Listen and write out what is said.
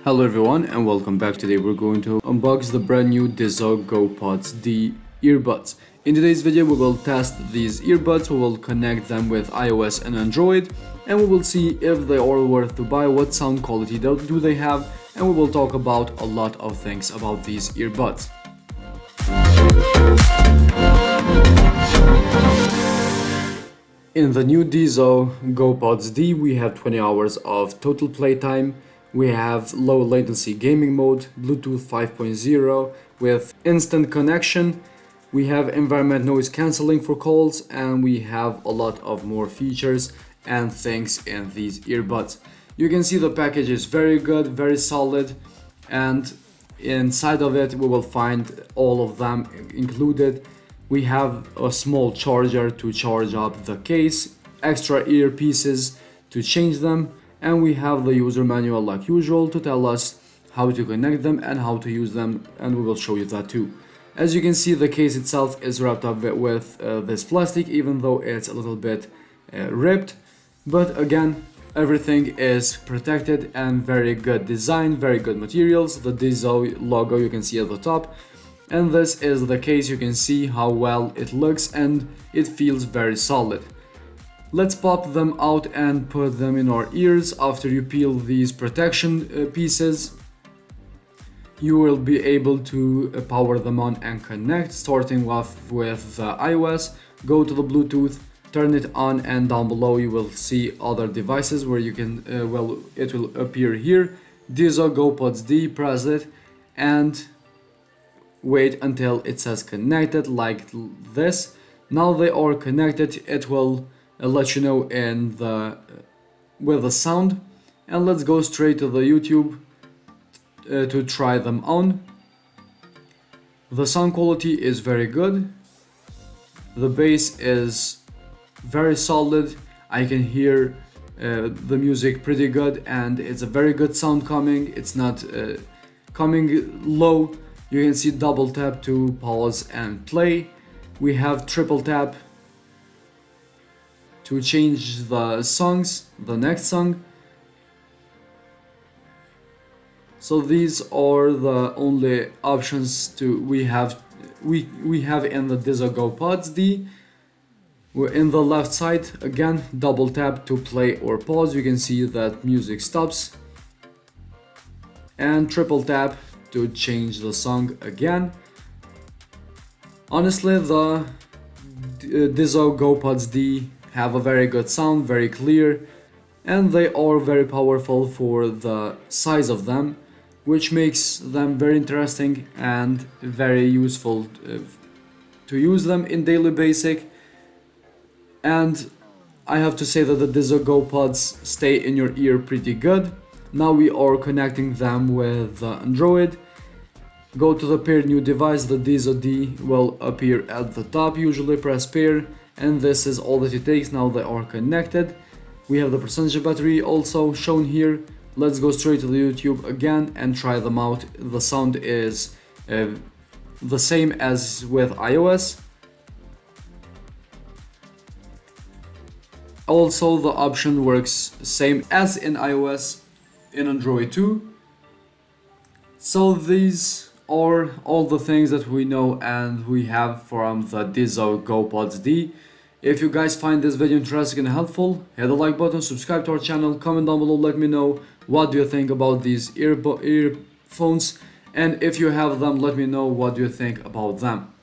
Hello everyone and welcome back. Today we're going to unbox the brand new Dizo GoPods D earbuds. In today's video we will test these earbuds, we will connect them with iOS and Android, and we will see if they are worth to buy, what sound quality do they have, and we will talk about a lot of things about these earbuds. In the new Dizo GoPods D we have 20 hours of total playtime. We have low latency gaming mode, Bluetooth 5.0 with instant connection. We have environment noise cancelling for calls, and we have a lot of more features and things in these earbuds. You can see the package is very good, very solid, and inside of it we will find all of them included. We have a small charger to charge up the case, extra earpieces to change them, and we have the user manual like usual to tell us how to connect them and how to use them, and we will show you that too. As you can see, the case itself is wrapped up with this plastic, even though it's a little bit ripped, but again everything is protected and very good design, very good materials. The Dizo logo you can see at the top, and this is the case. You can see how well it looks and it feels very solid. Let's pop them out and put them in our ears. After you peel these protection pieces, you will be able to power them on and connect. Starting off with the iOS, go to the Bluetooth, turn it on, and down below you will see other devices where you can, it will appear here. Dizo GoPods D, press it and wait until it says connected like this. Now they are connected. It will let you know in the with the sound, and let's go straight to the YouTube to try them on. The sound quality is very good. The bass is very solid. I can hear the music pretty good, and it's a very good sound coming. It's not coming low. You can see double tap to pause and play. We have triple tap to change the songs, the next song. So these are the only options we have in the Dizo GoPods D. We're in the left side, again double tap to play or pause. You can see that music stops, and triple tap to change the song again. Honestly, the Dizo GoPods D have a very good sound, very clear, and they are very powerful for the size of them, which makes them very interesting and very useful to use them in daily basic. And I have to say that the Dizo GoPods stay in your ear pretty good. Now we are connecting them with Android. Go to the pair new device. The Dizo D will appear at the top. Usually press pair, and this is all that it takes. Now they are connected. We have the percentage of battery also shown here. Let's go straight to the YouTube again and try them out. The sound is the same as with iOS. Also, the option works same as in iOS in Android too. So these are all the things that we know and we have from the Dizo GoPods D. If you guys find this video interesting and helpful, hit the like button, subscribe to our channel, comment down below, let me know what do you think about these earphones, and if you have them, let me know what do you think about them.